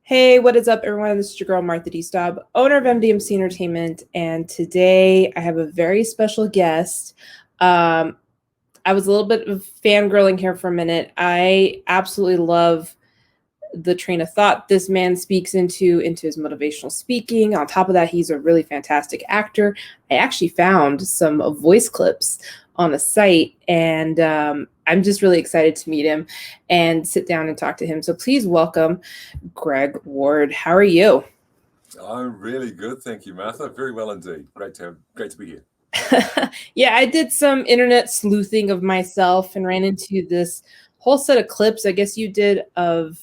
Hey, what is up, everyone? This is your girl, Martha D. Staub, owner of MDMC Entertainment, and today I have a very special guest. I was a little bit of fangirling here for a minute. I absolutely love the train of thought this man speaks into his motivational speaking. On top of that, he's a really fantastic actor. I actually found some voice clips on the site, and I'm just really excited to meet him and sit down and talk to him. So please welcome Greg Ward. How are you? I'm really good, thank you, Martha. Very well indeed. Great to be here. Yeah, I did some internet sleuthing of myself and ran into this whole set of clips, I guess you did, of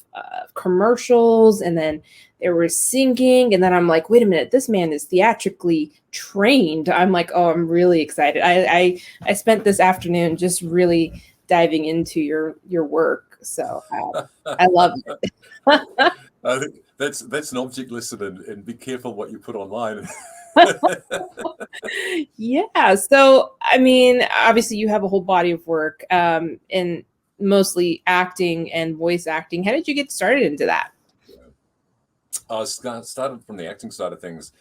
commercials, and then there was singing, and then I'm like, wait a minute, this man is theatrically trained. I'm like, oh, I'm really excited. I spent this afternoon just really diving into your work, so I love it. I think that's an object lesson, and be careful what you put online. Yeah. So, I mean, obviously you have a whole body of work, and mostly acting and voice acting. How did you get started into that? I started from the acting side of things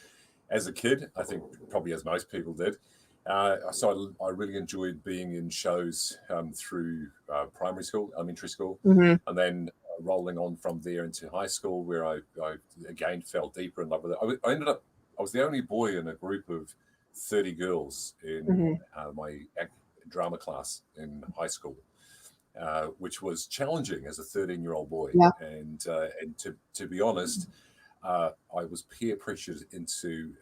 as a kid. I think probably as most people did. So I really enjoyed being in shows through primary school, elementary school, Mm-hmm. and then rolling on from there into high school, where I again fell deeper in love with it. I was the only boy in a group of 30 girls in Mm-hmm. my drama class in high school, which was challenging as a 13-year-old boy. Yeah. And to be honest, I was peer pressured into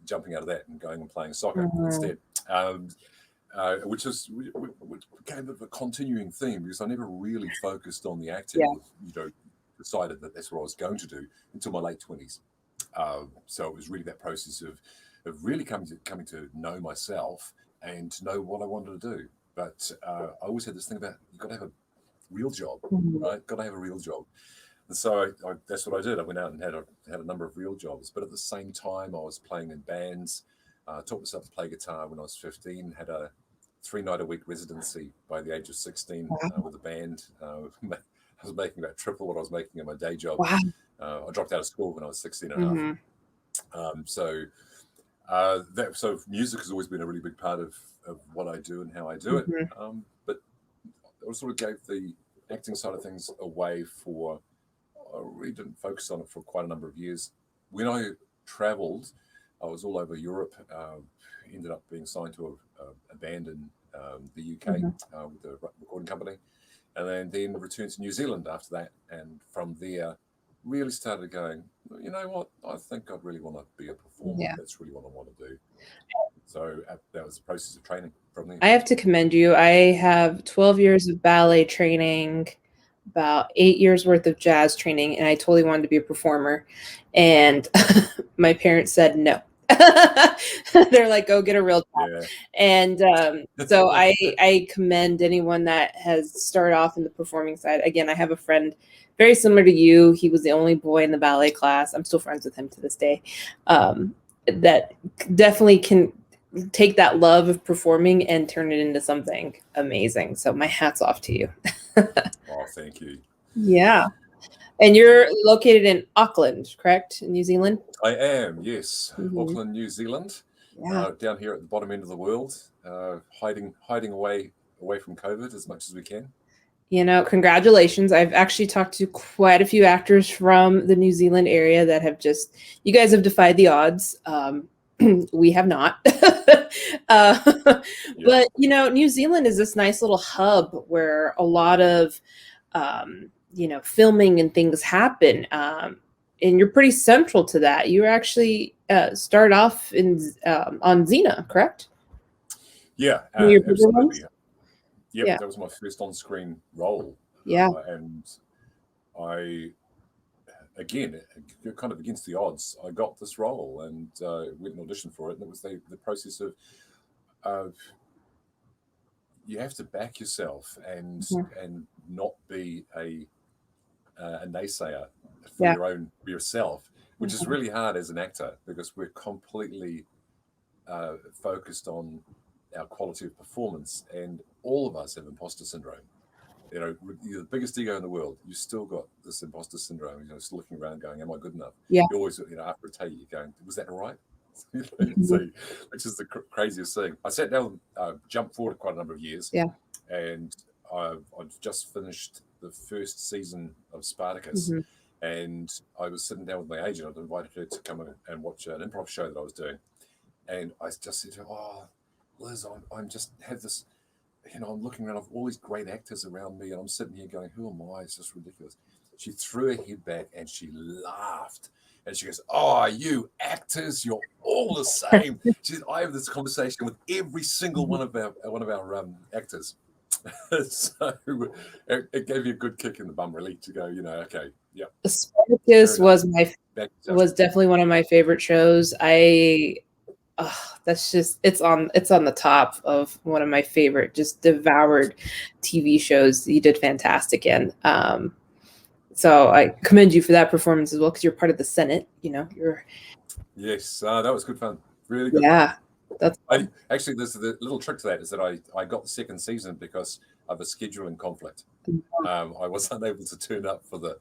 jumping out of that and going and playing soccer Mm-hmm. instead. Which became a continuing theme, because I never really focused on the acting. Yeah. Decided that that's what I was going to do until my late 20s. So it was really that process of really coming to know myself and to know what I wanted to do. But I always had this thing about, you've got to have a real job, Mm-hmm. right? Got to have a real job. And so that's what I did. I went out and had a number of real jobs. But at the same time, I was playing in bands. Taught myself to play guitar when I was 15. Had a 3-night-a-week residency by the age of 16 with a band. I was making about triple what I was making in my day job. Wow. I dropped out of school when I was 16 and a half. Mm-hmm. So music has always been a really big part of what I do and how I do it. Mm-hmm. But I sort of gave the acting side of things away I really didn't focus on it for quite a number of years. When I traveled, I was all over Europe, ended up being signed to a band in the UK with a recording company, and then returned to New Zealand after that. And from there, really started going, you know what, I think I'd really want to be a performer. Yeah. That's really what I want to do. So that was the process of training from there. I have to commend you. I have 12 years of ballet training, about 8 years worth of jazz training, and I totally wanted to be a performer. And my parents said no. They're like, go get a real job. Yeah. And so I commend anyone that has started off in the performing side. Again, I have a friend very similar to you. He was the only boy in the ballet class. I'm still friends with him to this day. That definitely can take that love of performing and turn it into something amazing. So my hat's off to you. Oh, thank you. Yeah. And you're located in Auckland, correct? In New Zealand? I am, yes. Mm-hmm. Auckland, New Zealand. Yeah. Down here at the bottom end of the world, hiding away from COVID as much as we can. You know, congratulations. I've actually talked to quite a few actors from the New Zealand area that have you guys have defied the odds. We have not. But, New Zealand is this nice little hub where a lot of, filming and things happen. And you're pretty central to that. You actually started off on Xena, correct? Yeah, absolutely. Yep, yeah. That was my first on-screen role. Yeah. And I, again, kind of against the odds, I got this role and went and auditioned for it. And it was the process of you have to back yourself and not be a naysayer for yourself, which is really hard as an actor, because we're completely focused on our quality of performance, and all of us have imposter syndrome. you're the biggest ego in the world. You still got this imposter syndrome. Just looking around, going, "Am I good enough?" Yeah. You always, after a take, you're going, "Was that all right?" Mhm. So, which is the craziest thing. I sat down, jumped forward quite a number of years, Yeah. and I've just finished the first season of Spartacus, Mhm. and I was sitting down with my agent. I'd invited her to come in and watch an improv show that I was doing, and I just said to her, "Oh, Liz, I'm just have this, I'm looking around, I've all these great actors around me, and I'm sitting here going, who am I? It's just ridiculous." She threw her head back and she laughed. And she goes, "Oh, you actors, you're all the same." She said, "I have this conversation with every single one of our actors." So it gave you a good kick in the bum, really, to go, okay, yeah. Spartacus was definitely one of my favorite shows. That's just it's on the top of one of my favorite, just devoured TV shows. You did fantastic in. So I commend you for that performance as well, because you're part of the Senate. You're. Yes, that was good fun. Really good. Yeah, fun. Actually, there's the little trick to that is that I got the second season because of a scheduling conflict. I was unable to turn up for the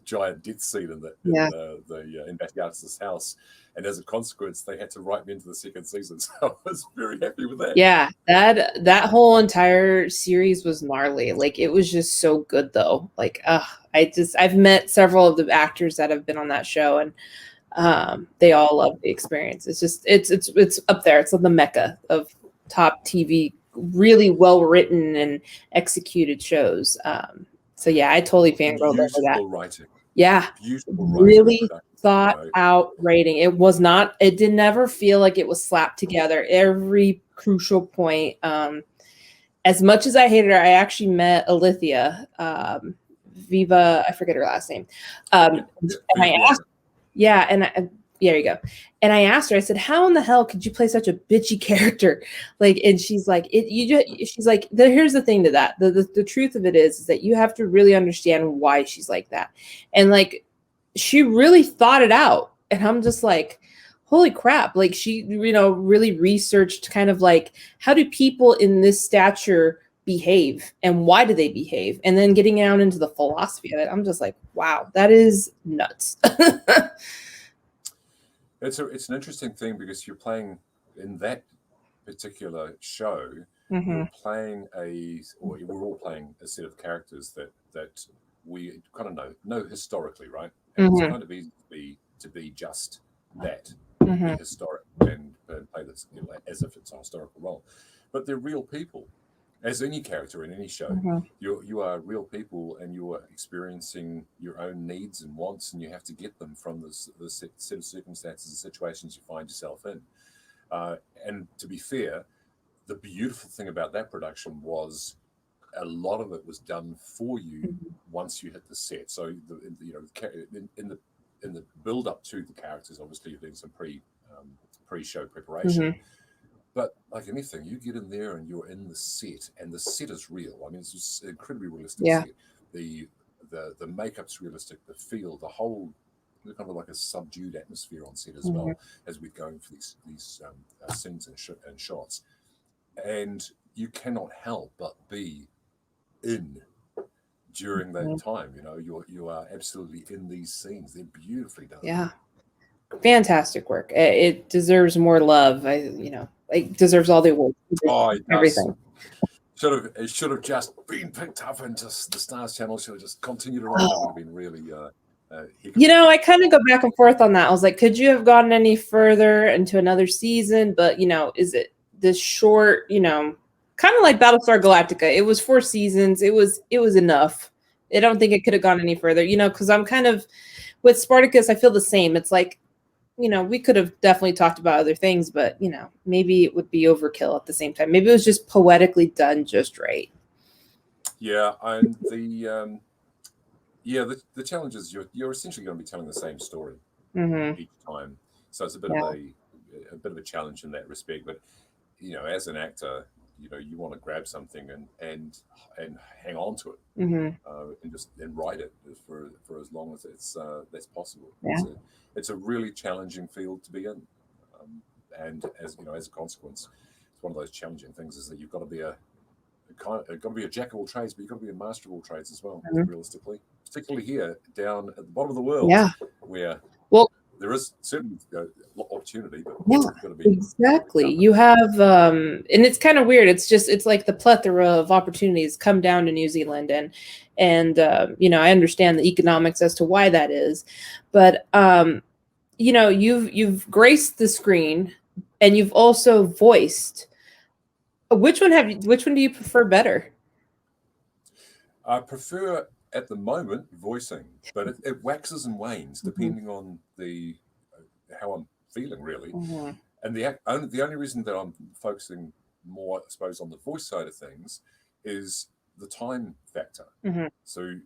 giant death scene in in Batiatus's house, and as a consequence, they had to write me into the second season. So I was very happy with that. Yeah, that whole entire series was gnarly. Like, it was just so good, though. Like, I've met several of the actors that have been on that show, and they all love the experience. It's just it's up there. It's on the mecca of top TV, really well written and executed shows. So yeah, I totally fangirled over that. Writing. Yeah, beautiful really thought out writing. It did never feel like it was slapped together. Every crucial point. As much as I hated her, I actually met Alithia, Viva, I forget her last name. And I asked, there you go. And I asked her, I said, "How in the hell could you play such a bitchy character?" And she's like, she's like, here's the thing to that. The truth of it is that you have to really understand why she's like that. And like, she really thought it out. And I'm just like, holy crap. Like, she, really researched kind of like, how do people in this stature behave and why do they behave? And then getting down into the philosophy of it, I'm just like, wow, that is nuts. It's an interesting thing because you're playing in that particular show. Mm-hmm. You're playing we're all playing a set of characters that we kind of know historically, right? And it's kind of easy to be just that, be historic and play this as if it's a historical role, but they're real people. As any character in any show, you are real people, and you are experiencing your own needs and wants, and you have to get them from the set of circumstances and situations you find yourself in. And to be fair, the beautiful thing about that production was a lot of it was done for you once you hit the set. So in the build up to the characters, obviously you're doing some pre-show preparation. But like anything, you get in there and you're in the set, and the set is real. I mean, it's just an incredibly realistic set. The makeup's realistic, the feel, the whole kind of like a subdued atmosphere on set as well, as we're going for these scenes and shots. And you cannot help but be in during that time. You are absolutely in these scenes. They're beautifully done. Yeah. Fantastic work. It deserves more love. It deserves all the awards. Everything. It should have just been picked up, and just the Stars Channel should have just continued it on. It would have been really. I kind of go back and forth on that. I was like, could you have gotten any further into another season? But is it this short? Kind of like Battlestar Galactica. It was 4 seasons. It was enough. I don't think it could have gone any further. Because I'm kind of with Spartacus. I feel the same. It's like, we could have definitely talked about other things, but, maybe it would be overkill at the same time. Maybe it was just poetically done just right. Yeah. And the challenge is you're essentially going to be telling the same story each time. So it's a bit of a challenge in that respect. But, as an actor, you want to grab something and hang on to it and write it for as long as that's possible. Yeah. It's a really challenging field to be in, and as a consequence, it's one of those challenging things is that you've got to be a got to be a jack of all trades, but you've got to be a master of all trades as well, Mhm. realistically. Particularly here, down at the bottom of the world, Yeah. where Well, there is certainly opportunity, but yeah, you've got to be exactly. You have, and it's kind of weird. It's like the plethora of opportunities come down to New Zealand, and I understand the economics as to why that is, but you've graced the screen, and you've also voiced. Which one do you prefer better? I prefer at the moment voicing, but it waxes and wanes depending on how I'm feeling, really. Mhm. And the only reason that I'm focusing more, I suppose, on the voice side of things is the time factor. Mhm. So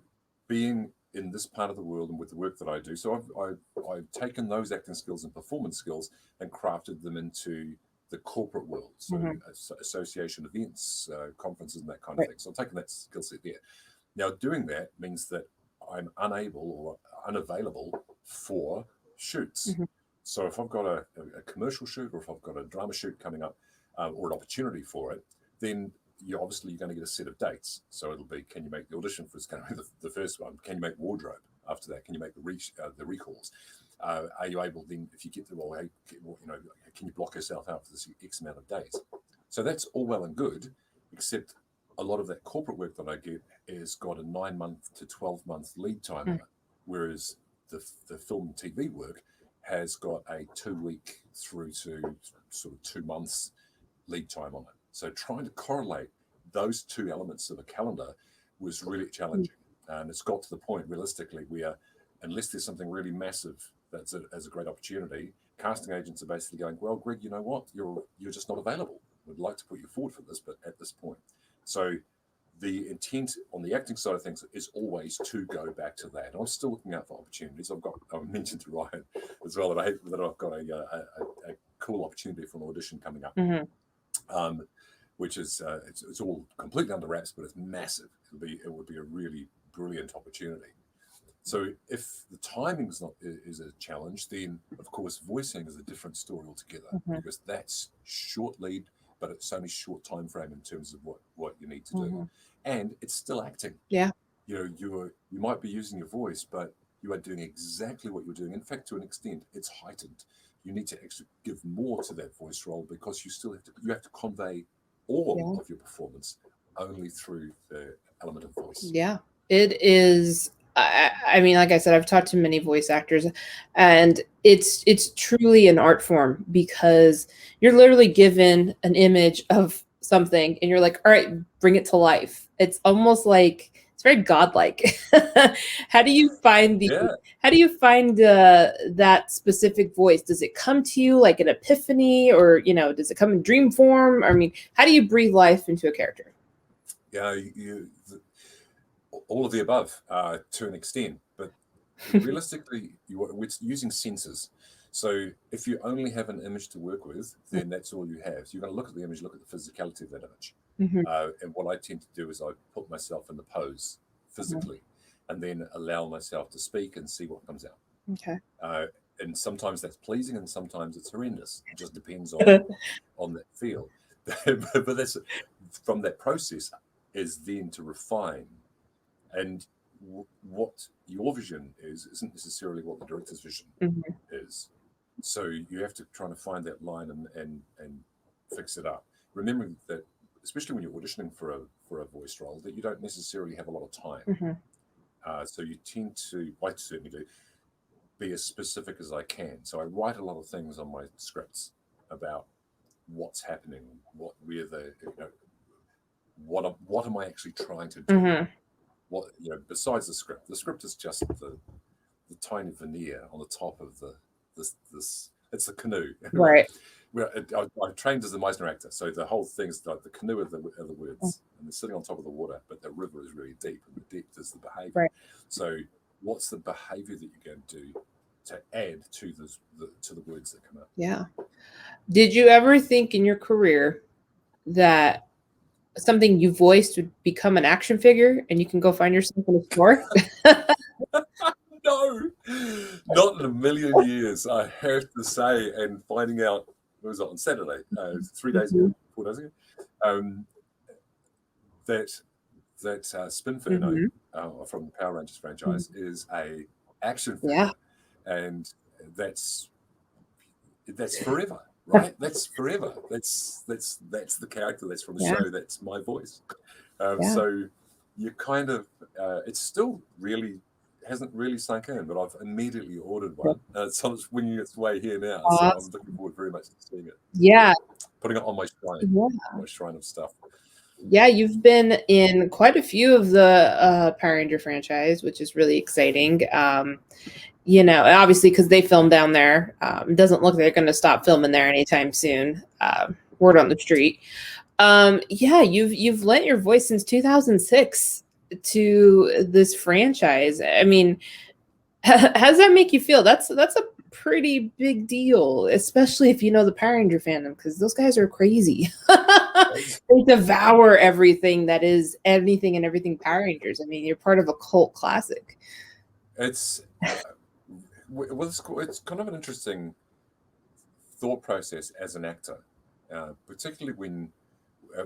being in this part of the world and with the work that I do, so I've taken those acting skills and performance skills and crafted them into the corporate world, so Mhm. association events, conferences, and that kind of Right. thing. So I'm taking that skill set there. Now, doing that means that I'm unable or unavailable for shoots. Mhm. So if I've got a commercial shoot, or if I've got a drama shoot coming up, or an opportunity for it, then you're going to get a set of dates. So it'll be, can you make the audition for, it's going to be the first one. Can you make wardrobe after that? Can you make the recalls? Are you able then, if you get the role, can you block yourself out for this X amount of days? So that's all well and good, except a lot of that corporate work that I get has got a 9-month to 12-month lead time on it, whereas the film and TV work has got a 2-week through to sort of 2 months lead time on it. So trying to correlate those two elements of a calendar was really challenging. And it's got to the point, realistically, where unless there's something really massive that's a great opportunity, casting agents are basically going, well, Greg, you know what? You're just not available. We'd like to put you forward for this, but at this point. So the intent on the acting side of things is always to go back to that. I'm still looking out for opportunities. I've mentioned to Ryan as well that I've got a cool opportunity for an audition coming up, which is it's all completely under wraps, but it's massive. It would be a really brilliant opportunity. So if the timing is a challenge, then of course voicing is a different story altogether, because that's short lead, but it's only short time frame in terms of what you need to do, and it's still acting. Yeah. You might be using your voice, but you are doing exactly what you're doing. In fact, to an extent, it's heightened. You need to actually give more to that voice role, because you have to convey all of your performance only through the element of voice. Yeah, it is. I mean, like I said, I've talked to many voice actors, and it's truly an art form, because you're literally given an image of something, and you're like, all right, bring it to life. It's almost like it's very godlike. How do you find Yeah. how do you find that specific voice? Does it come to you like an epiphany, or does it come in dream form? I mean, how do you breathe life into a character? Yeah, all of the above to an extent, but realistically, it's using senses. So if you only have an image to work with, then that's all you have. So you're going to look at the image, look at the physicality of that image. And what I tend to do is I put myself in the pose physically, and then allow myself to speak and see what comes out. Okay. And sometimes that's pleasing, and sometimes it's horrendous. It just depends on that feel. But that's from that process is then to refine, and what your vision isn't necessarily what the director's vision is. So you have to try to find that line and fix it up. Remembering that, especially when you're auditioning for a voice role, that you don't necessarily have a lot of time. So you tend to, I certainly do, be as specific as I can. So I write a lot of things on my scripts about what's happening, what am I actually trying to do? What besides the script. The script is just the tiny veneer on the top of this. It's the canoe, Right. I'm trained as a Meisner actor, so the whole thing's like the canoe of the words, and they're sitting on top of the water, but the river is really deep, and the depth is the behavior. Right. So what's the behavior that you're going to do to add to the words that come out? Yeah. Did you ever think in your career that something you voiced would become an action figure and you can go find yourself in a store? No, not in a million years, I have to say. And finding out, what was it, on Saturday, 3 days ago, 4 days ago, that Spinferno from the Power Rangers franchise is a action figure, Yeah. and that's forever, right? That's forever. That's the character. That's from the Yeah. show. That's my voice. Yeah. So you kind of it's still really hasn't really sunk in, but I've immediately ordered one. So it's winging its way here now. So I'm looking forward very much to seeing it. Yeah. Putting it on my shrine. Yeah. My shrine of stuff. Yeah, you've been in quite a few of the Power Ranger franchise, which is really exciting. You know, obviously because they film down there. It doesn't look like they're going to stop filming there anytime soon. Word on the street. Yeah, you've lent your voice since 2006 to this franchise. I mean, how does that make you feel? That's a pretty big deal, especially if you know the Power Ranger fandom, because those guys are crazy. They devour everything that is anything and everything Power Rangers. I mean, you're part of a cult classic. It's it's kind of an interesting thought process as an actor, particularly when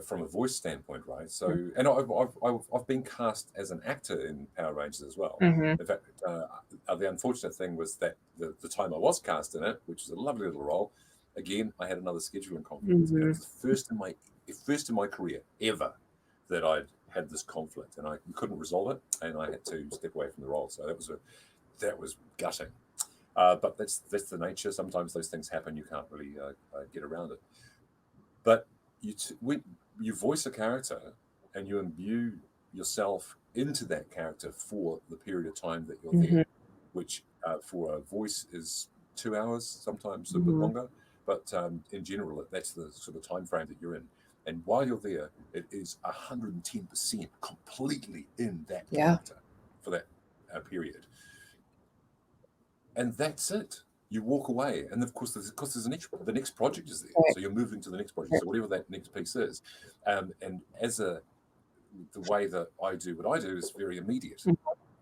from a voice standpoint, right? So, and I've been cast as an actor in Power Rangers as well. In fact, the unfortunate thing was that the time I was cast in it, which is a lovely little role, again, I had another scheduling conflict. And it was the first in my career ever that I'd had this conflict, and I couldn't resolve it, and I had to step away from the role. So that was gutting. But that's the nature. Sometimes those things happen. You can't really get around it. But when you voice a character and you imbue yourself into that character for the period of time that you're there, which for a voice is 2 hours, sometimes a bit longer, but in general, that's the sort of time frame that you're in. And while you're there, it is 110% completely in that character for that period. And that's it. You walk away, and of course, there's the next project is there, so you're moving to the next project. So whatever that next piece is, and as the way that I do what I do is very immediate,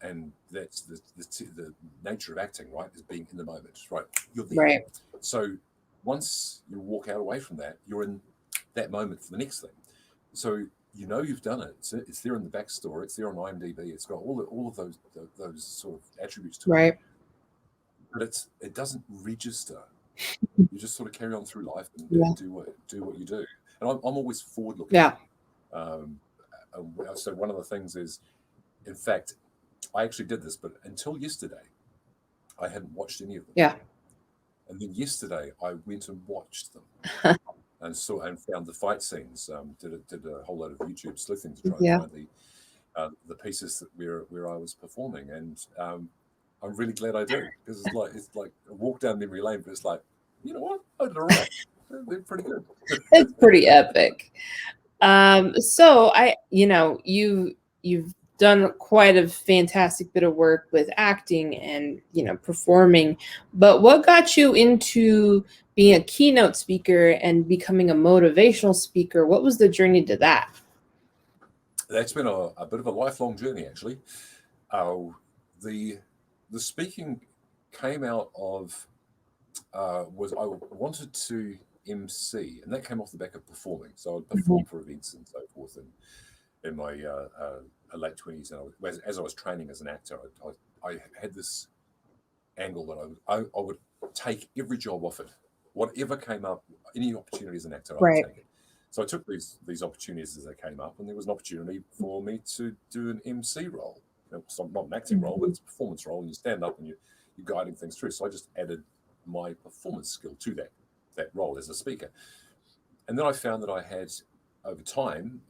and that's the nature of acting, right? Is being in the moment, right? You're there. Right. So once you walk out away from that, you're in that moment for the next thing. So you know you've done it. It's there in the backstory. It's there on IMDb. It's got all of those sort of attributes to it. But it doesn't register. You just sort of carry on through life and do what you do. And I'm always forward looking. Yeah. So one of the things is, in fact, I actually did this, but until yesterday, I hadn't watched any of them. Yeah. And then yesterday, I went and watched them and found the fight scenes. Did a whole lot of YouTube sleuthing to try and find the pieces where I was performing, and I'm really glad I did, because it's like a walk down memory lane, but it's like, you know what? I did all right. They're pretty good. It's pretty epic. So you've done quite a fantastic bit of work with acting and, performing, but what got you into being a keynote speaker and becoming a motivational speaker? What was the journey to that? That's been a bit of a lifelong journey, actually. The speaking came out of was I wanted to MC, and that came off the back of performing. So I'd perform for events and so forth, and in my late 20s, and as I was training as an actor, I had this angle that I would take every job offered, whatever came up, any opportunity as an actor, I would take it. So I took these opportunities as they came up, and there was an opportunity for me to do an MC role. It's not an acting role, but it's a performance role, and you stand up and you're guiding things through. So I just added my performance skill to that role as a speaker. And then I found that I had, over time,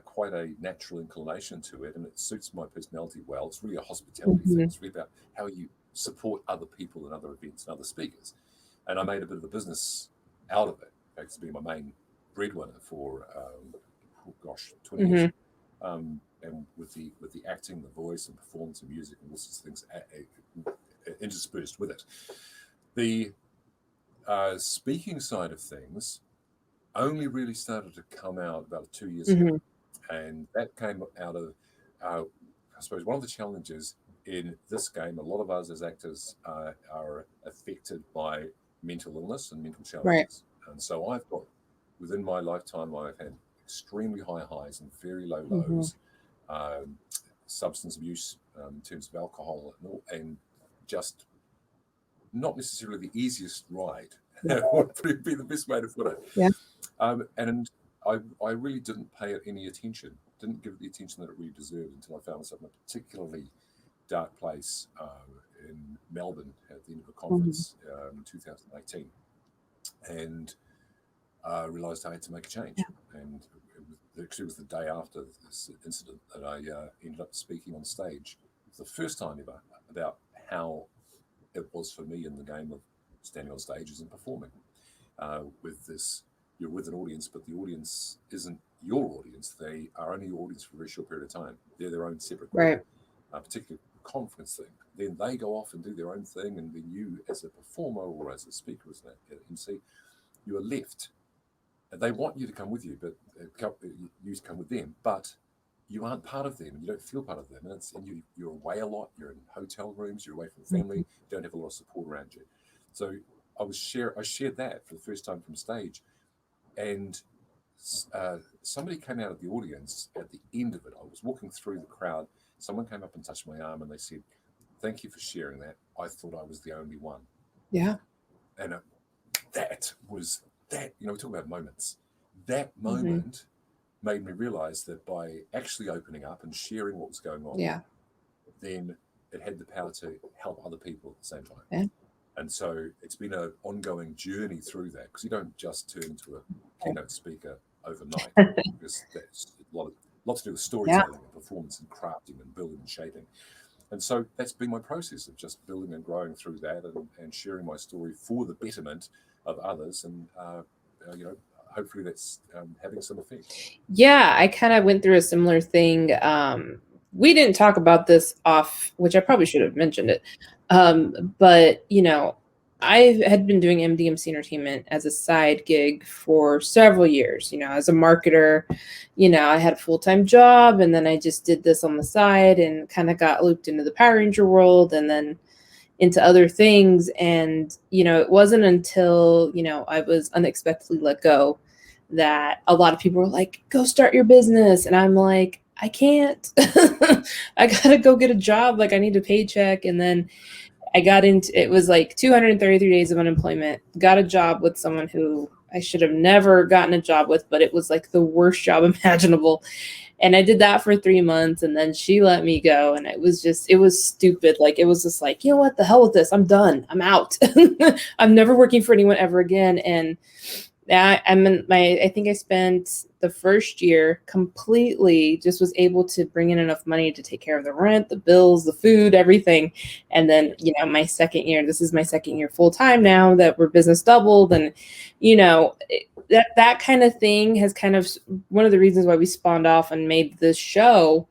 quite a natural inclination to it, and it suits my personality well. It's really a hospitality thing. It's really about how you support other people and other events and other speakers. And I made a bit of a business out of it. In fact, it's been my main breadwinner for 20 years. And with the acting, the voice, and performance, and music, and all sorts of things interspersed with it. The speaking side of things only really started to come out about 2 years ago, and that came out of, I suppose, one of the challenges in this game. A lot of us as actors are affected by mental illness and mental challenges, and so I've got, within my lifetime, I've had extremely high highs and very low lows, substance abuse in terms of alcohol and just not necessarily the easiest ride. Would probably be the best way to put it. Yeah. And I really didn't pay it any attention, didn't give it the attention that it really deserved until I found myself in a particularly dark place in Melbourne at the end of a conference in 2018, and realised I had to make a change. Yeah. And it was the day after this incident that I ended up speaking on stage for the first time ever about how it was for me in the game of standing on stages and performing with this. You're with an audience, but the audience isn't your audience. They are only your audience for a very short period of time. They're their own separate group, Right. Particularly conference thing. Then they go off and do their own thing, and then you, as a performer or as a speaker, as an MC, you are left. And they want you to come with you, but you to come with them, but you aren't part of them. You don't feel part of them, and you're away a lot. You're in hotel rooms. You're away from family. You don't have a lot of support around you. So I shared that for the first time from stage, and somebody came out of the audience at the end of it. I was walking through the crowd. Someone came up and touched my arm, and they said, "Thank you for sharing that. I thought I was the only one." Yeah. And that was that. We talk about moments. That moment made me realize that by actually opening up and sharing what was going on, then it had the power to help other people at the same time. Yeah. And so it's been an ongoing journey through that, because you don't just turn into a keynote speaker overnight, because that's a lot to do with storytelling and performance and crafting and building and shaping. And so that's been my process of just building and growing through that and sharing my story for the betterment of others. And, hopefully that's having some effect. Yeah, I kind of went through a similar thing. We didn't talk about this off, which I probably should have mentioned it. But, I had been doing MDMC entertainment as a side gig for several years, as a marketer. I had a full-time job, and then I just did this on the side and kind of got looped into the Power Ranger world and then into other things. And, it wasn't until, I was unexpectedly let go that a lot of people were like, go start your business. And I'm like, I can't. I gotta go get a job. Like, I need a paycheck. And then I got into, it was like 233 days of unemployment, got a job with someone who I should have never gotten a job with, but it was like the worst job imaginable. And I did that for 3 months, and then she let me go. And it was stupid. Like, it was just like, what the hell with this? I'm done. I'm out. I'm never working for anyone ever again. And I think I spent the first year completely just was able to bring in enough money to take care of the rent, the bills, the food, everything. And then, my second year, this is my second year full time now that we're business doubled. And, that kind of thing has kind of, one of the reasons why we spawned off and made this show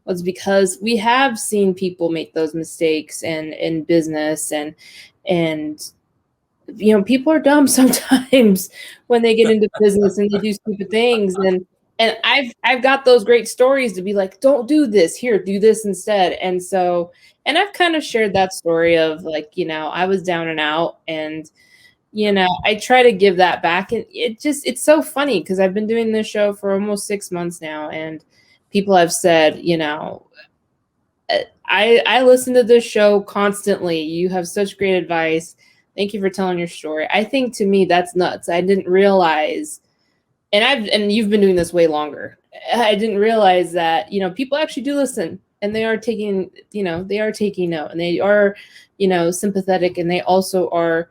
was because we have seen people make those mistakes and in business and people are dumb sometimes when they get into business and they do stupid things. And I've got those great stories to be like, don't do this, here, do this instead. And so, and I've kind of shared that story of like, I was down and out, and, I try to give that back. And it's so funny because I've been doing this show for almost 6 months now, and people have said, I listen to this show constantly. You have such great advice. Thank you for telling your story. I think, to me, that's nuts. I didn't realize, and you've been doing this way longer. I didn't realize that, people actually do listen, and they are taking note, and they are, sympathetic, and they also are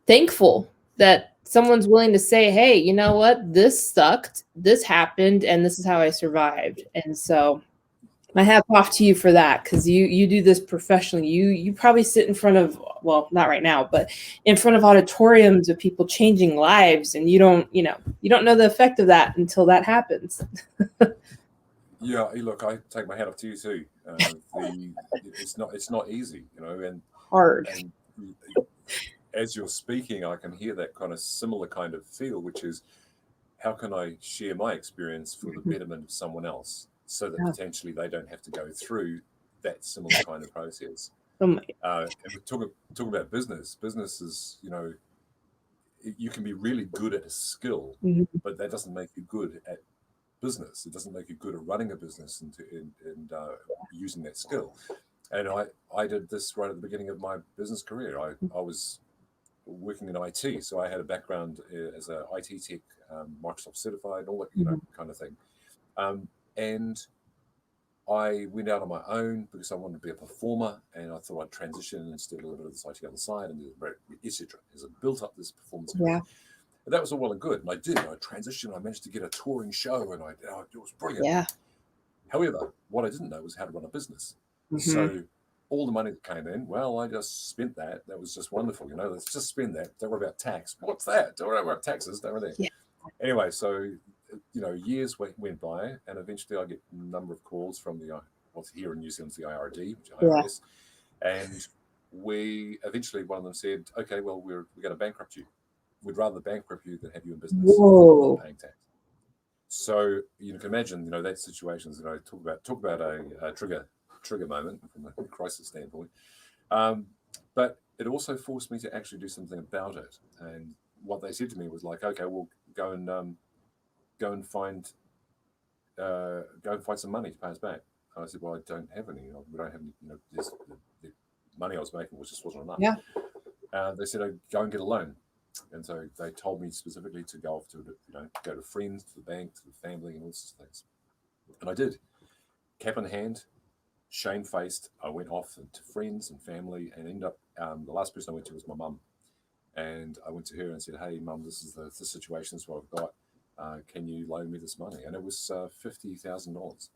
thankful that someone's willing to say, hey, you know what, this sucked, this happened, and this is how I survived. And so my hat's off to you for that, because you do this professionally. You probably sit in front of, well, not right now, but in front of auditoriums of people changing lives, and you don't know the effect of that until that happens. Yeah, look, I take my hat off to you too. It's not easy, and hard. And as you're speaking, I can hear that kind of similar kind of feel, which is, how can I share my experience for the betterment of someone else, so that potentially they don't have to go through that similar kind of process. And we talk about business. Business is, you can be really good at a skill, Mhm. but that doesn't make you good at business. It doesn't make you good at running a business and using that skill. And I did this right at the beginning of my business career. I was working in IT, so I had a background as a IT tech, Microsoft certified, all that kind of thing. And I went out on my own because I wanted to be a performer, and I thought I'd transition and do a little bit of this IT on the side, and etc. As I built up this performance career. Yeah. And that was all well and good, and I did. I transitioned. I managed to get a touring show, and it was brilliant. Yeah. However, what I didn't know was how to run a business. Mhm. So all the money that came in, well, I just spent that. That was just wonderful. Let's just spend that. Don't worry about tax. What's that? Don't worry about taxes. Don't worry. Yeah. Anyway, so years went by, and eventually I get a number of calls from what's here in New Zealand's the IRD, which is IRS, and eventually one of them said, "Okay, well, we're going to bankrupt you. We'd rather bankrupt you than have you in business. Whoa. Not paying tax." So you can imagine, that situations. Talk about a trigger moment from a crisis standpoint. But it also forced me to actually do something about it. And what they said to me was like, "Okay, we'll go and find some money to pay us back." And I said, "Well, I don't have any. We don't have any. The money I was making wasn't enough." Yeah. They said, "Oh, go and get a loan." And so they told me specifically to go off to, go to friends, to the bank, to the family, and all sorts of things. And I did. Cap in hand, shamefaced, I went off to friends and family, and ended up, the last person I went to was my mum. And I went to her and said, "Hey, Mum, this is the situation, this is what I've got. Can you loan me this money?" And it was $50,000.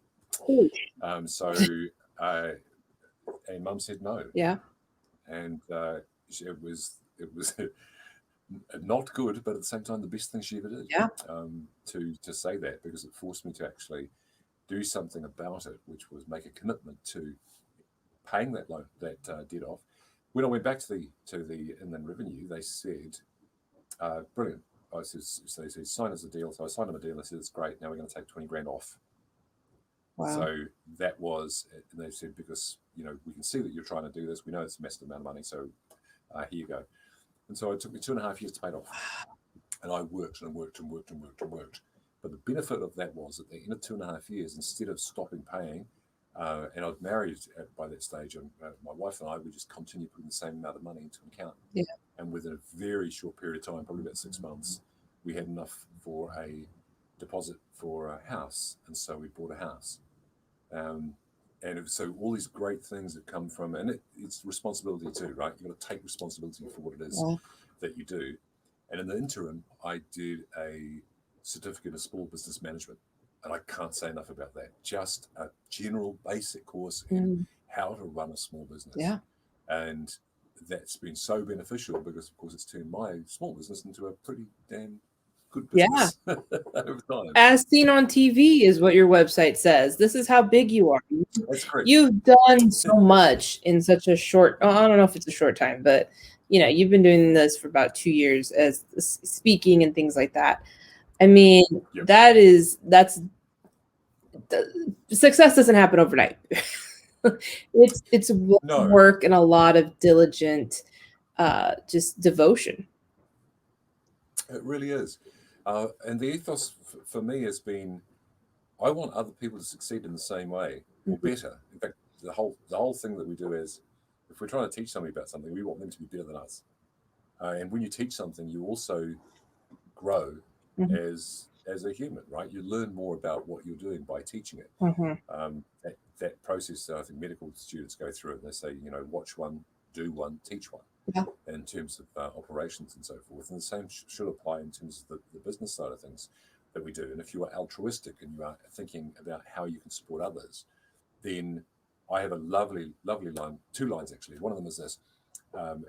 And Mum said no. Yeah. And it was not good, but at the same time, the best thing she ever did. Yeah. To say that, because it forced me to actually do something about it, which was make a commitment to paying that loan, that debt off. When I went back to the Inland Revenue, they said, "Brilliant." So they said, "Sign us a deal." So I signed them a deal. They said, "It's great. Now we're going to take 20 grand off." Wow. So that was, and they said, "Because we can see that you're trying to do this. We know it's a massive amount of money. So here you go." And so it took me 2.5 years to pay it off. And I worked and worked and worked and worked and worked. But the benefit of that was at the end of 2.5 years, instead of stopping paying, and I'd married by that stage, and my wife and I would just continue putting the same amount of money into an account. Yeah. And within a very short period of time, probably about 6 months, we had enough for a deposit for a house. And so we bought a house. So all these great things that come from, and it's responsibility too, right? You've got to take responsibility for what it is that you do. And in the interim, I did a certificate of small business management. And I can't say enough about that. Just a general basic course in how to run a small business. Yeah. And that's been so beneficial because, of course, it's turned my small business into a pretty damn good business over time. As seen on TV is what your website says. This is how big you are. That's correct. You've done so much in such a short, I don't know if it's a short time, but you've been doing this for about 2 years as speaking and things like that. I mean, that's success doesn't happen overnight. It's work and a lot of diligent, just devotion. It really is. And the ethos for me has been, I want other people to succeed in the same way or better. In fact, the whole thing that we do is, if we're trying to teach somebody about something, we want them to be better than us. And when you teach something, you also grow as a human, right? You learn more about what you're doing by teaching it. That process, I think medical students go through it, and they say, watch one, do one, teach one. In terms of operations and so forth. And the same should apply in terms of the business side of things that we do. And if you are altruistic and you are thinking about how you can support others, then I have a lovely line, 2 lines actually. One of them is this.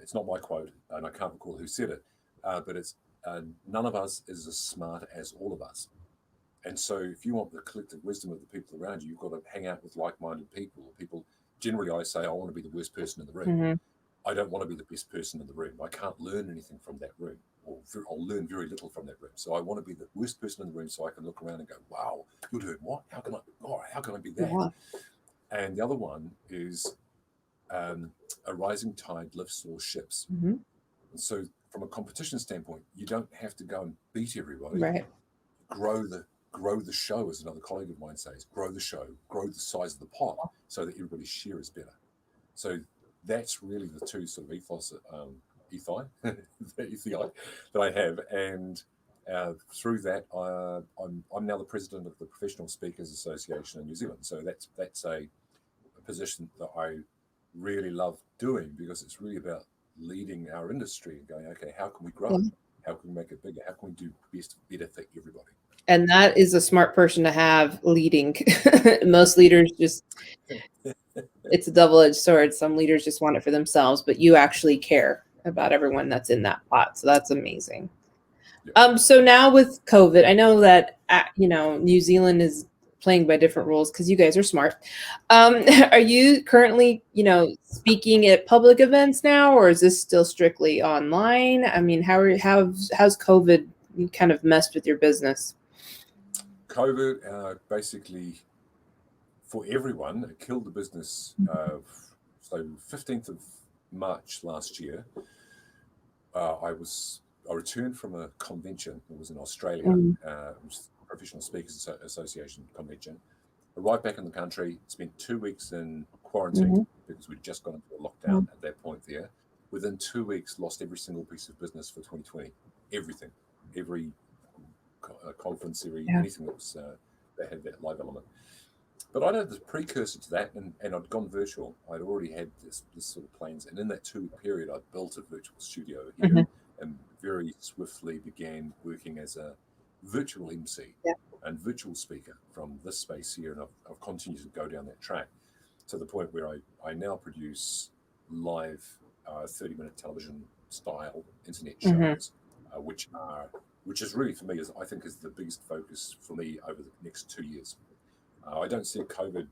It's not my quote, and I can't recall who said it, but it's, none of us is as smart as all of us. And so if you want the collective wisdom of the people around you, you've got to hang out with like-minded people. Generally, I say, I want to be the worst person in the room. I don't want to be the best person in the room. I can't learn anything from that room, or I'll learn very little from that room. So I want to be the worst person in the room so I can look around and go, "Wow, you're doing what? How can I be that?" And the other one is, a rising tide lifts all ships. And so from a competition standpoint, you don't have to go and beat everybody. Right. Grow the show, as another colleague of mine says. Grow the show, grow the size of the pot, so that everybody's share is better. So that's really the two sort of ethos that I have, and through that, I'm now the president of the Professional Speakers Association in New Zealand. So that's a position that I really love doing, because it's really about leading our industry and going, okay, how can we grow? How can we make it bigger? How can we do better for everybody? And that is a smart person to have leading. Most leaders just, it's a double-edged sword. Some leaders just want it for themselves, but you actually care about everyone that's in that pot. So that's amazing. Yeah. So now with COVID, I know that, New Zealand is playing by different rules because you guys are smart. Are you currently, speaking at public events now, or is this still strictly online? I mean, how's COVID kind of messed with your business? COVID basically, for everyone, it killed the business. So 15th of March last year, I returned from a convention that was in Australia, which is the Professional Speakers Association convention. Arrived back in the country, spent 2 weeks in quarantine because we'd just gone into a lockdown at that point there. Within 2 weeks, lost every single piece of business for 2020. Everything. Every conference, anything that had that live element. But I'd had the precursor to that, and I'd gone virtual. I'd already had this sort of plans, and in that 2-week period, I built a virtual studio here, and very swiftly began working as a virtual MC and virtual speaker from this space here, and I've continued to go down that track to the point where I now produce live 30-minute television style internet shows, which is really, for me, I think is the biggest focus for me over the next 2 years. I don't see COVID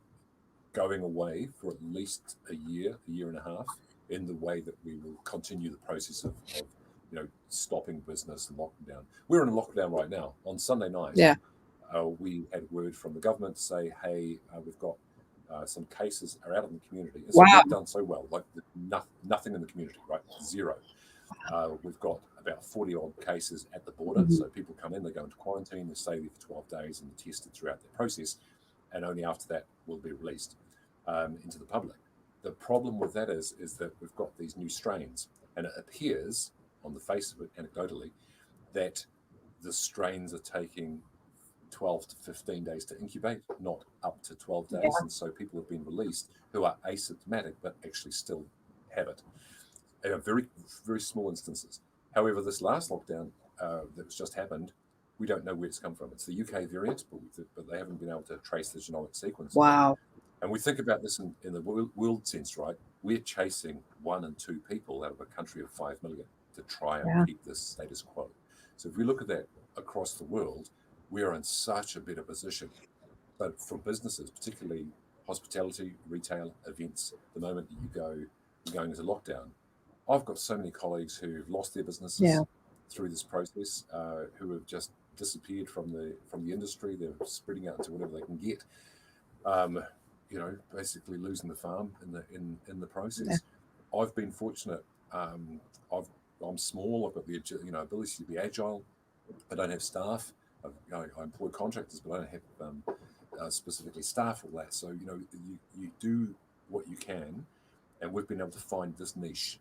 going away for at least a year and a half, in the way that we will continue the process of stopping business and locking down. We're in a lockdown right now. On Sunday night, we had word from the government to say, hey, we've got some cases are out in the community. And so we've done so well, like nothing in the community, right? Zero. We've got about 40-odd cases at the border. So people come in, they go into quarantine, they stay there for 12 days and tested throughout the process. And only after that will be released into the public. The problem with that is that we've got these new strains, and it appears on the face of it, anecdotally, that the strains are taking 12 to 15 days to incubate, not up to 12 days. And so people have been released who are asymptomatic but actually still have it. Very, very small instances. However, this last lockdown that's just happened, we don't know where it's come from. It's the UK variant, but they haven't been able to trace the genomic sequence. Wow. And we think about this in the world sense, right? We're chasing 1 and 2 people out of a country of 5 million to try and keep this status quo. So if we look at that across the world, we are in such a better position. But for businesses, particularly hospitality, retail, events, the moment you're going into lockdown, I've got so many colleagues who've lost their businesses through this process, who have just disappeared from the industry. They're spreading out into whatever they can get. Basically losing the farm in the process. I've been fortunate. I'm small. I've got the ability to be agile. I don't have staff. I employ contractors, but I don't have specifically staff or that. So you do what you can, and we've been able to find this niche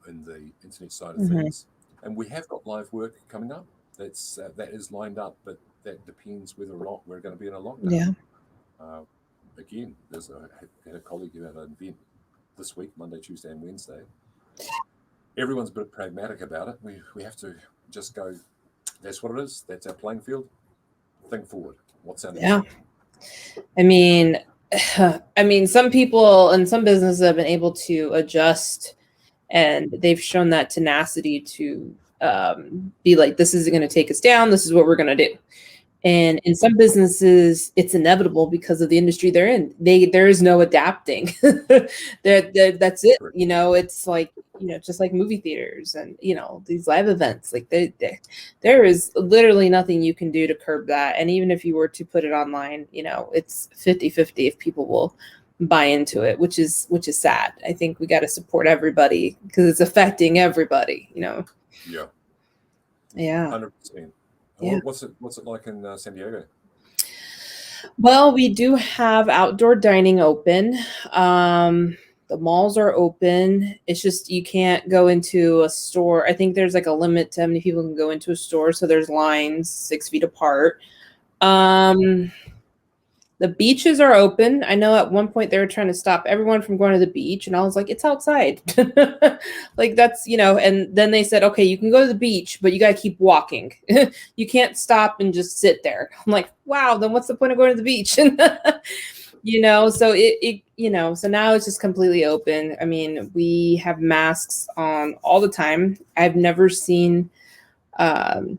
in the internet side of things. And we have got live work coming up. That is lined up, but that depends whether or not we're going to be in a lockdown. Again, I had a colleague who had an event this week, Monday, Tuesday, and Wednesday. Everyone's a bit pragmatic about it. We have to just go, that's what it is. That's our playing field. Think forward. What's our next? I mean, some people and some businesses have been able to adjust, and they've shown that tenacity to be like, this isn't going to take us down. This is what we're going to do. And in some businesses, it's inevitable because of the industry they're in. There is no adapting. That's it. It's like, just like movie theaters and, these live events, like there is literally nothing you can do to curb that. And even if you were to put it online, it's 50-50 if people will buy into it, which is sad. I think we got to support everybody because it's affecting everybody, Yeah, Yeah. 100%. Yeah. What's it like in San Diego? Well, we do have outdoor dining open. The malls are open. It's just you can't go into a store. I think there's like a limit to how many people can go into a store, so there's lines 6 feet apart. Um, the beaches are open. I know at one point they were trying to stop everyone from going to the beach, and I was like, it's outside. Like that's, and then they said, okay, you can go to the beach, but you got to keep walking. You can't stop and just sit there. I'm like, wow, then what's the point of going to the beach? So so now it's just completely open. I mean, we have masks on all the time. I've never seen um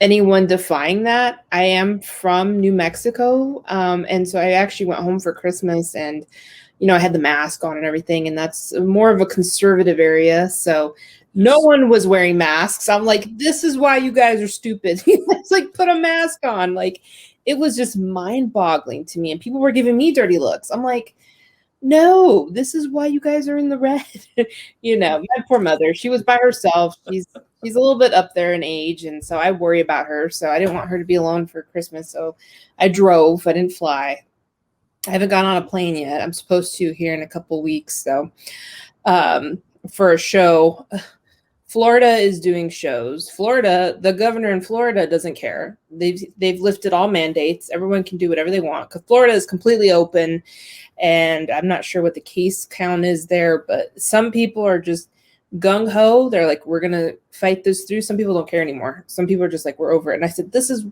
anyone defying that. I am from New Mexico, and so I actually went home for Christmas, and I had the mask on and everything, and that's more of a conservative area, so no Yes. one was wearing masks. I'm like, this is why you guys are stupid. It's like, put a mask on. Like, it was just mind-boggling to me, and people were giving me dirty looks. I'm like, no, this is why you guys are in the red. My poor mother, she was by herself. She's a little bit up there in age, and so I worry about her. So I didn't want her to be alone for Christmas. So I drove. I didn't fly. I haven't gone on a plane yet. I'm supposed to here in a couple weeks. So for a show. Florida is doing shows. The governor in Florida doesn't care. They've lifted all mandates. Everyone can do whatever they want because Florida is completely open. And I'm not sure what the case count is there, but some people are just gung ho. They're like, we're gonna fight this through. Some people don't care anymore. Some people are just like, we're over it. And I said, this is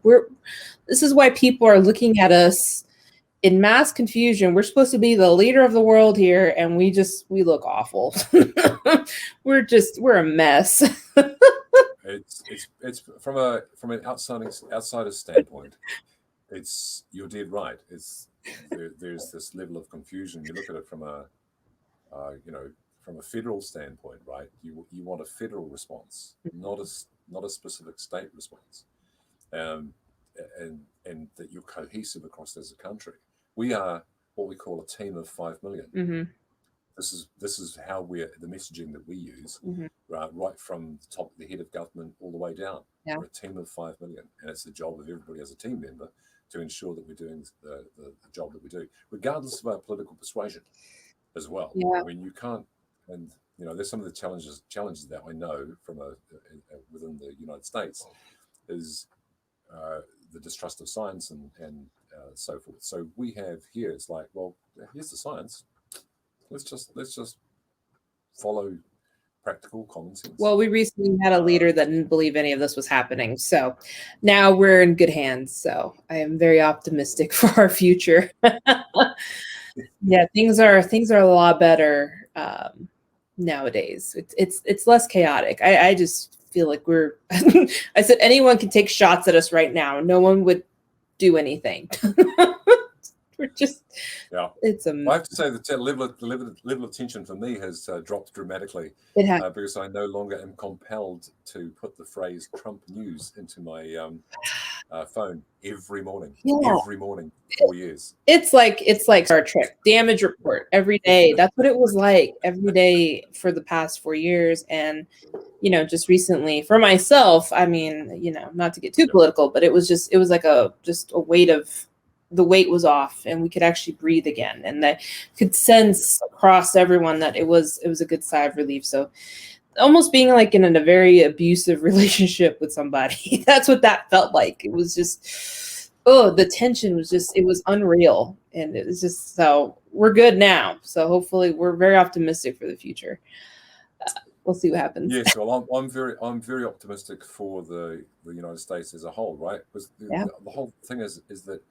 why people are looking at us in mass confusion. We're supposed to be the leader of the world here, and we look awful. We're a mess. It's from an outsider standpoint. You're dead right. There's this level of confusion. You look at it from from a federal standpoint, right? You want a federal response, not a specific state response, and that you're cohesive across as a country. We are what we call a team of 5 million. Mm-hmm. This is how the messaging that we use, Mm-hmm. right from the head of government all the way down. Yeah. We're a team of 5 million, and it's the job of everybody as a team member to ensure that we're doing the job that we do, regardless of our political persuasion as well. Yeah. I mean, you can't, and there's some of the challenges that I know from within the United States is the distrust of science and so forth. So we have here, it's like, well, here's the science. Let's just follow practical common sense. Well, we recently had a leader that didn't believe any of this was happening. So now we're in good hands. So I am very optimistic for our future. Yeah, things are a lot better nowadays. It's less chaotic. I just feel like I said anyone can take shots at us right now. No one would do anything. We're just, yeah. I have to say the level of tension for me has dropped dramatically because I no longer am compelled to put the phrase Trump news into my phone every morning. Yeah. Every morning, 4 years. It's like Star Trek, damage report every day. That's what it was like every day for the past 4 years. And, just recently for myself, I mean, not to get too political, but it was like a weight of, the weight was off and we could actually breathe again. And I could sense across everyone that it was a good sigh of relief. So almost being like in a very abusive relationship with somebody. That's what that felt like. It was just, the tension was it was unreal. And it was just, so we're good now. So hopefully we're very optimistic for the future. We'll see what happens. Yes, well, I'm very optimistic for the United States as a whole, right? Because the whole thing is that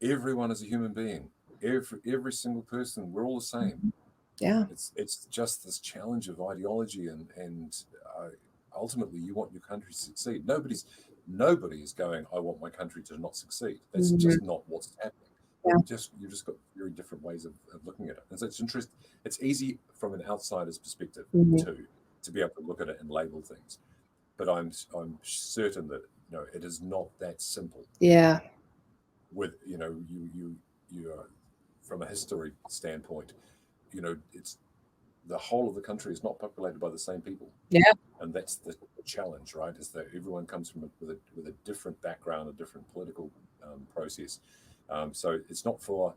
everyone is a human being. Every single person, we're all the same. Yeah. It's just this challenge of ideology and ultimately you want your country to succeed. Nobody is going, I want my country to not succeed. That's just not what's happening. Yeah. You've just got very different ways of looking at it. And so it's interesting. It's easy from an outsider's perspective to be able to look at it and label things. But I'm certain that it is not that simple. Yeah. With you are, from a history standpoint, it's the whole of the country is not populated by the same people. Yeah. And that's challenge, right? Is that everyone comes from with a different background, a different political process. So it's not for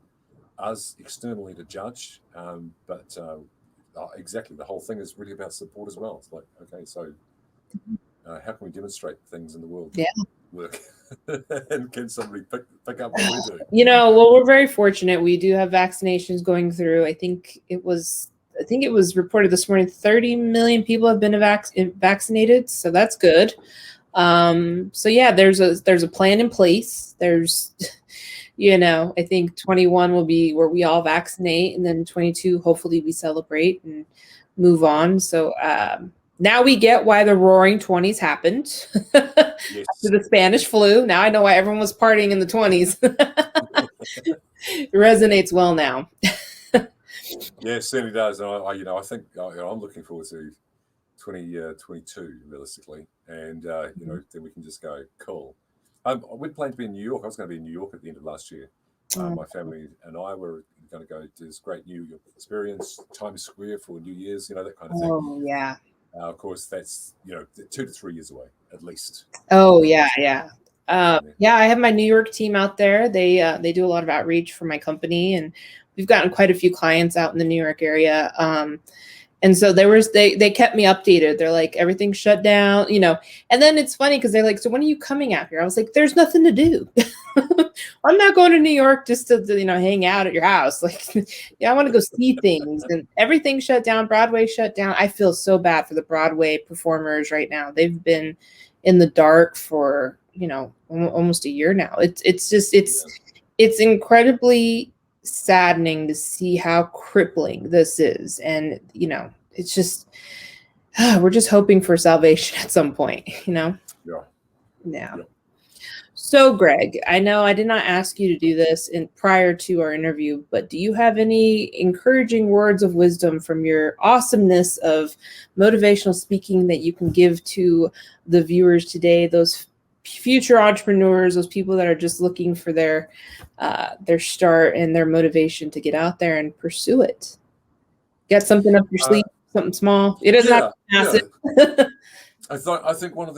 us externally to judge, but exactly, the whole thing is really about support as well. It's like, okay, so how can we demonstrate things in the world work? And can somebody pick up what we're doing? Well, we're very fortunate. We do have vaccinations going through. I think it was reported this morning 30 million people have been vaccinated, so that's good. So yeah, there's a plan in place. There's I think 21 will be where we all vaccinate, and then 22 hopefully we celebrate and move on. So now we get why the Roaring 20s happened. Yes. After the Spanish flu. Now I know why everyone was partying in the 20s. It resonates well now. Yeah, it certainly does. And I think I'm looking forward to 2022 realistically, and then we can just go cool. We'd planned to be in New York. I was going to be in New York at the end of last year. My family and I were going to go to this great New York experience, Times Square for New Year's, that kind of thing. Oh yeah. Of course, that's 2 to 3 years away at least. Oh yeah. Yeah, I have my New York team out there. They do a lot of outreach for my company, and we've gotten quite a few clients out in the New York area. And so they kept me updated. They're like, everything's shut down, And then it's funny because they're like, so when are you coming out here? I was like, there's nothing to do. I'm not going to New York just to hang out at your house. Like, I want to go see things. And everything shut down. Broadway shut down. I feel so bad for the Broadway performers right now. They've been in the dark for almost a year now. It's incredibly saddening to see how crippling this is, and it's just we're just hoping for salvation at some point. Yeah. So Greg, I know I did not ask you to do this prior to our interview, but do you have any encouraging words of wisdom from your awesomeness of motivational speaking that you can give to the viewers today, those future entrepreneurs, those people that are just looking for their start and their motivation to get out there and pursue it? Get something up your sleeve, something small. It doesn't have to be massive. I think one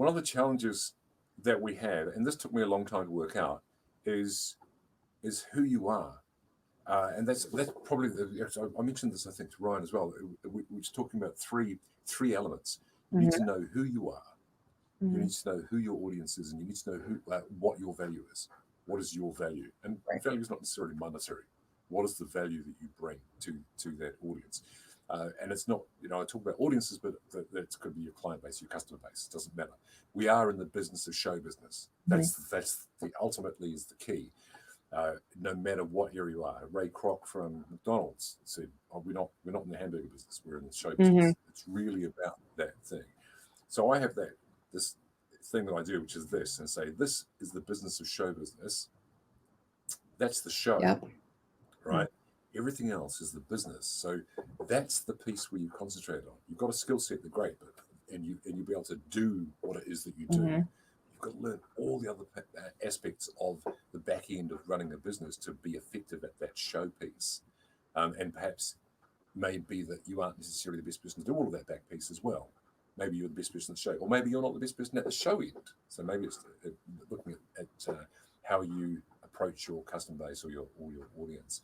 of the challenges that we have, and this took me a long time to work out, is who you are, and that's probably I mentioned this, I think, to Ryan as well. We were talking about three elements. You need to know who you are. You need to know who your audience is, and you need to know what your value is. What is your value? And value is not necessarily monetary. What is the value that you bring to that audience? And it's not, I talk about audiences, but that could be your client base, your customer base. It doesn't matter. We are in the business of show business. That's the ultimately is the key. No matter what area you are. Ray Kroc from McDonald's said, we're not in the hamburger business. We're in the show business. It's really about that thing. So I have this thing that I do, which is this, and say, this is the business of show business. That's the show, right? Everything else is the business. So that's the piece where you concentrate on. You've got a skill set, the great, and you'll be able to do what it is that you do. You've got to learn all the other aspects of the back end of running a business to be effective at that show piece. And perhaps maybe that you aren't necessarily the best person to do all of that back piece as well. Maybe you're the best person at the show, or maybe you're not the best person at the show end. So maybe it's looking at how you approach your customer base or your audience.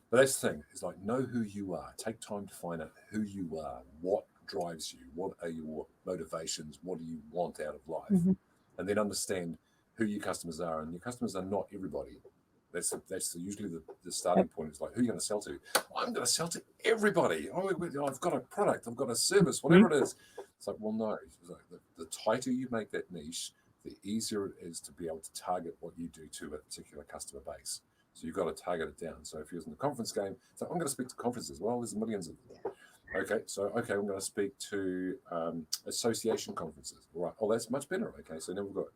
But that's the thing. It's like, know who you are. Take time to find out who you are. What drives you? What are your motivations? What do you want out of life? And then understand who your customers are. And your customers are not everybody. That's usually the starting point. It's like, who are you going to sell to? I'm going to sell to everybody. I've got a product. I've got a service, whatever it is. It's like, well, no. It's like the tighter you make that niche, the easier it is to be able to target what you do to a particular customer base. So you've got to target it down. So if you're in the conference game, so I'm going to speak to conferences. Well, there's millions of them. Okay, I'm going to speak to association conferences. All right. Oh, that's much better. Okay, so now we've got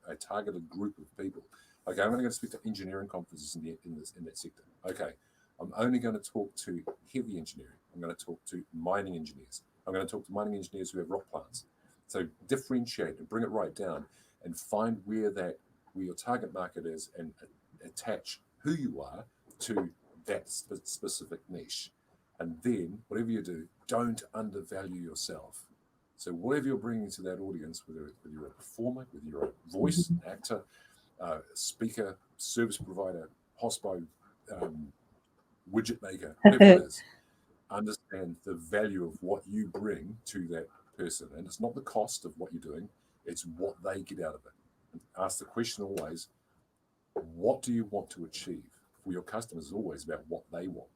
a targeted group of people. Okay, I'm going to go speak to engineering conferences in that sector. Okay, I'm only going to talk to heavy engineering. I'm going to talk to mining engineers. I'm going to talk to mining engineers who have rock plants. So differentiate and bring it right down and find where your target market is and attach who you are to that specific niche. And then whatever you do, don't undervalue yourself. So whatever you're bringing to that audience, whether you're a performer, whether you're a voice actor, speaker, service provider, hospo, widget maker, whatever it is, understand the value of what you bring to that person. And it's not the cost of what you're doing, it's what they get out of it. And ask the question always, what do you want to achieve? For your customers is always about what they want,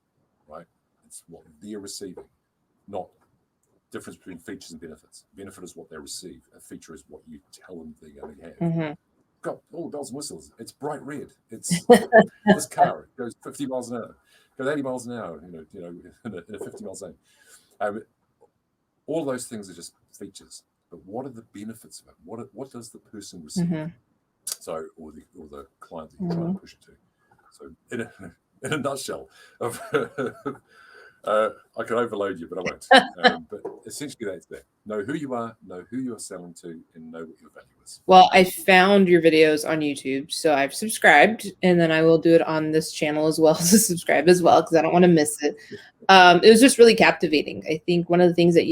right? It's what they're receiving, not difference between features and benefits. Benefit is what they receive. A feature is what you tell them they're going to have. Got all the bells and whistles. It's bright red. It's this car. It goes 50 miles an hour. Goes 80 miles an hour. In a 50 mile zone. All those things are just features. But what are the benefits of it? What does the person receive? So, or the client that you're trying to push it to. So, in a nutshell, I can overload you, but I won't. But essentially, that's that. Know who you are, know who you're selling to, and know what your value is. Well, I found your videos on YouTube, so I've subscribed, and then I will do it on this channel as well to subscribe as well, because I don't want to miss it. It was just really captivating. I think one of the things that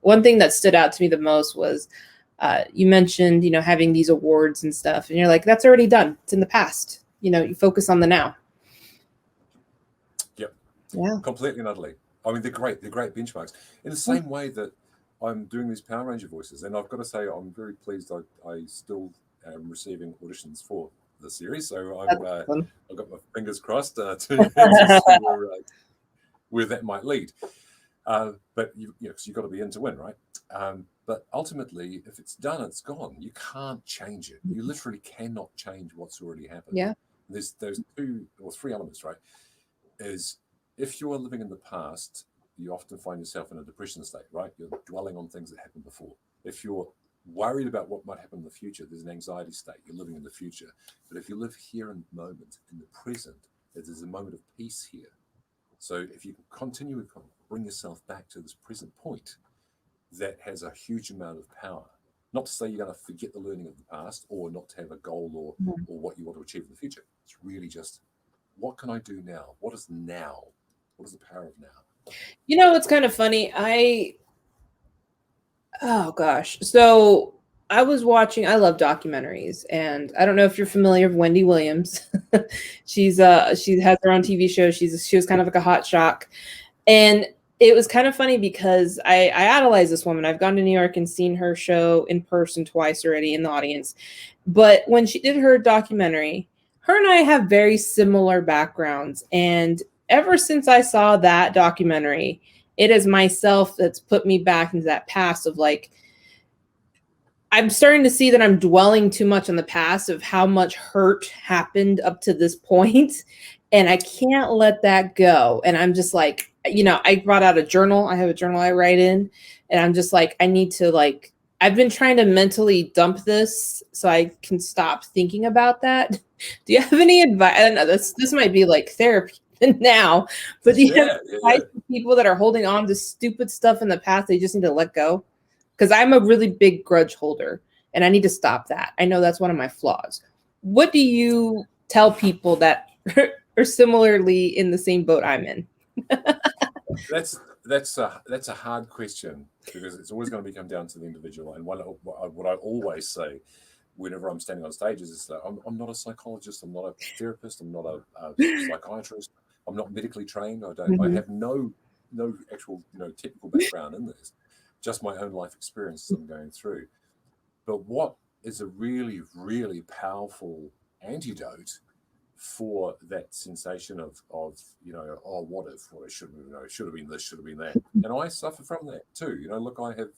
one thing that stood out to me the most was you mentioned, having these awards and stuff, and you're like, that's already done. It's in the past. You focus on the now. Yep. Yeah. Completely and utterly. I mean, they're great. They're great benchmarks. In the same way that I'm doing these Power Ranger voices, and I've got to say, I'm very pleased. I still am receiving auditions for the series, so I've got my fingers crossed to see where that might lead. But you've got to be in to win, right? But ultimately, if it's done, it's gone. You can't change it. You literally cannot change what's already happened. Yeah. There's 2 or 3 elements, right? Is if you are living in the past, you often find yourself in a depression state, right? You're dwelling on things that happened before. If you're worried about what might happen in the future, there's an anxiety state. You're living in the future. But if you live here in the moment, in the present, there's a moment of peace here. So if you can continue to bring yourself back to this present point, that has a huge amount of power. Not to say you're going to forget the learning of the past or not to have a goal or what you want to achieve in the future. It's really just, what can I do now? What is now? What is the power of now? It's kind of funny. Oh gosh. So I was watching, I love documentaries, and I don't know if you're familiar with Wendy Williams. she has her own TV show. She was kind of like a hot shock. And it was kind of funny because I idolize this woman. I've gone to New York and seen her show in person twice already in the audience. But when she did her documentary, her and I have very similar backgrounds. And ever since I saw that documentary, it is myself that's put me back into that past of like, I'm starting to see that I'm dwelling too much on the past of how much hurt happened up to this point. And I can't let that go. And I'm just like, I brought out a journal. I have a journal I write in. And I'm just like, I need to I've been trying to mentally dump this so I can stop thinking about that. Do you have any advice? I don't know, this might be like therapy now, but do you have advice for people that are holding on to stupid stuff in the past they just need to let go? Because I'm a really big grudge holder and I need to stop that. I know that's one of my flaws. What do you tell people that are similarly in the same boat I'm in? That's a hard question, because it's always going to come down to the individual. And what I always say whenever I'm standing on stages is that I'm not a psychologist, I'm not a therapist, I'm not a psychiatrist, I'm not medically trained. I have no actual technical background in this, just my own life experiences I'm going through. But what is a really, really powerful antidote for that sensation of what if, well, it should have been this, should have been that. And I suffer from that too. Look, I have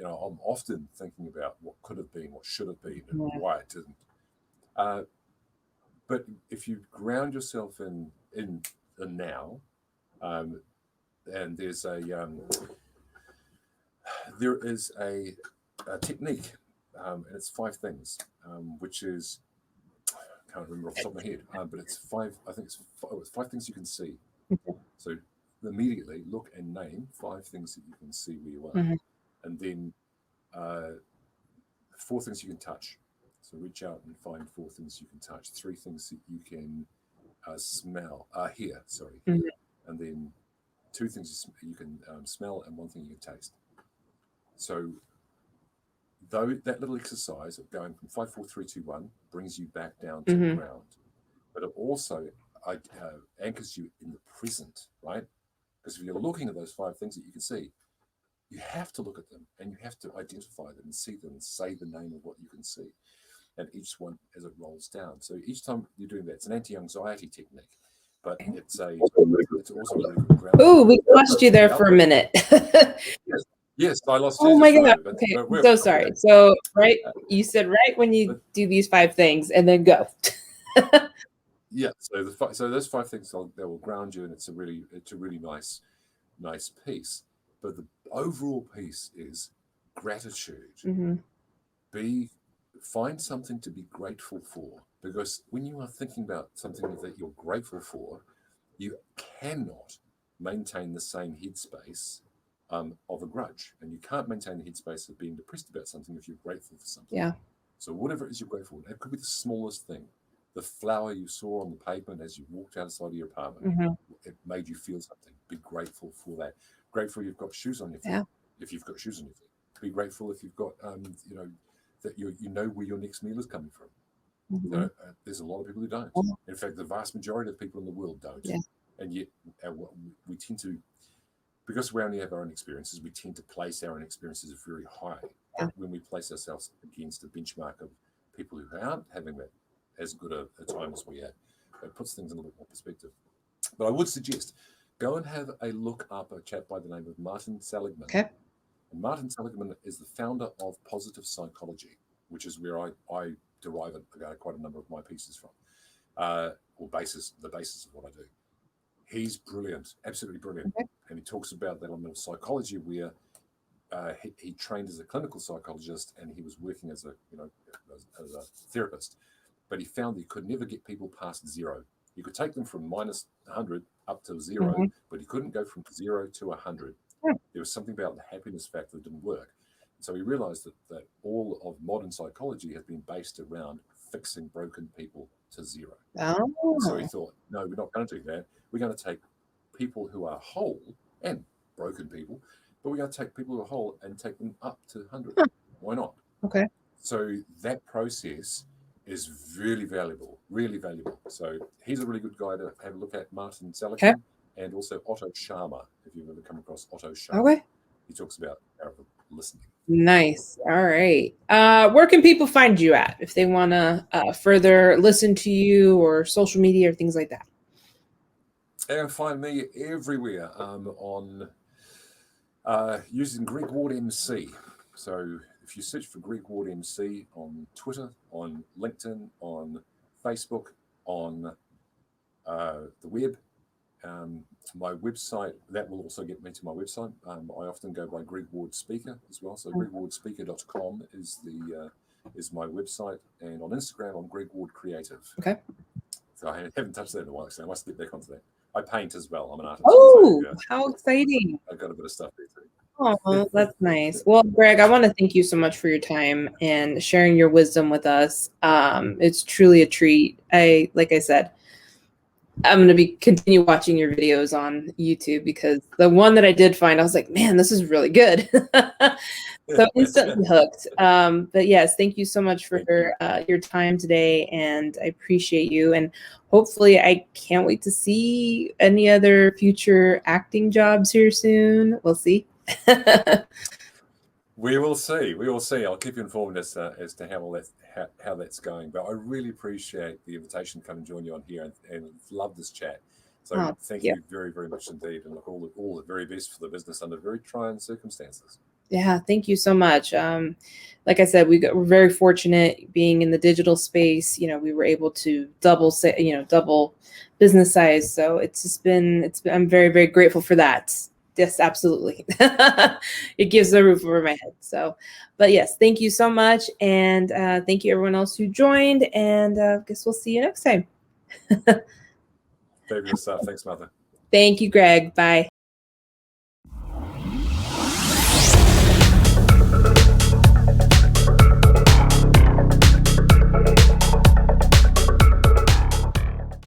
I'm often thinking about what could have been, what should have been, and why it didn't. But if you ground yourself in now, and there is a technique, and it's 5 things, which is, I can't remember off the top of my head, but it's 5. I think it's 5 things you can see. So immediately look and name 5 things that you can see where you are, and then 4 things you can touch. So reach out and find 4 things you can touch. 3 things that you can hear. Sorry, and then 2 things you can smell, and 1 thing you can taste. So though that little exercise of going from 5, 4, 3, 2, 1 brings you back down to the ground, but it also anchors you in the present, right? Because if you're looking at those 5 things that you can see, you have to look at them and you have to identify them and see them and say the name of what you can see. And each one as it rolls down. So each time you're doing that, it's an anti-anxiety technique, but it's also a really good ground. Oh, we lost you there for a minute. Yes, I lost you. Oh my God. Okay, I'm so sorry. So, you said right when you do these 5 things and then go. Yeah, so those 5 things that will ground you, and it's a really nice piece. But the overall piece is gratitude. Find something to be grateful for, because when you are thinking about something that you're grateful for, you cannot maintain the same headspace of a grudge, and you can't maintain the headspace of being depressed about something if you're grateful for something. Yeah. So whatever it is you're grateful for, it could be the smallest thing. The flower you saw on the pavement as you walked outside of your apartment, it made you feel something. Be grateful for that. Grateful you've got shoes on your feet. Yeah. If you've got shoes on your feet, be grateful if you've got that you know where your next meal is coming from. There's a lot of people who don't. In fact, the vast majority of people in the world don't. Yeah. And yet we tend to, because we only have our own experiences, we tend to place our own experiences very high. Yeah. When we place ourselves against a benchmark of people who aren't having that as good a time as we have, it puts things in a little more perspective. But I would suggest go and have a look up a chap by the name of Martin Seligman. Okay. And Martin Seligman is the founder of positive psychology, which is where I derive quite a number of my pieces from, or the basis of what I do. He's brilliant, absolutely brilliant. Okay. And he talks about that element of psychology where he trained as a clinical psychologist and he was working as a therapist, but he found that he could never get people past 0. You could take them from minus 100 up to 0, but he couldn't go from 0 to 100. There was something about the happiness factor that didn't work. So he realized that all of modern psychology has been based around fixing broken people to 0. Oh. So he thought, no, we're not going to do that. We're going to take people who are whole and broken people, but we're going to take people who are whole and take them up to 100. Why not? Okay. So that process is really valuable. So he's a really good guy to have a look at, Martin Seligman. Okay. And also Otto Scharmer, if you've ever come across Otto Scharmer. Okay. He talks about listening. Nice. All right. Where can people find you at if they want to further listen to you, or social media or things like that? They can find me everywhere on using Greg Ward MC. So if you search for Greg Ward MC on Twitter, on LinkedIn, on Facebook, on the web, my website, that will also get me to my website. I often go by Greg Ward Speaker as well. So gregwardspeaker.com is my website. And on Instagram, I'm Greg Ward Creative. Okay. So I haven't touched that in a while, so I must get back onto that. I paint as well. I'm an artist. Oh, so, how exciting. I've got a bit of stuff there too. Oh, that's nice. Well, Greg, I want to thank you so much for your time and sharing your wisdom with us. It's truly a treat. Like I said, I'm going to continue watching your videos on YouTube, because the one that I did find, I was like, man, this is really good. So instantly hooked. But yes, thank you so much for your time today, and I appreciate you. And hopefully, I can't wait to see any other future acting jobs here soon. We'll see. We will see. I'll keep you informed as to how that's going. But I really appreciate the invitation to come and join you on here, and love this chat. So thank you very, very much indeed, and look, all the very best for the business under very trying circumstances. Yeah, thank you so much. Like I said, we're very fortunate being in the digital space. We were able to double business size. So I'm very, very grateful for that. Yes, absolutely. It gives a roof over my head. So, but yes, thank you so much. And thank you everyone else who joined, and I guess we'll see you next time. Fabulous stuff. Thanks, Martha. Thank you, Greg. Bye.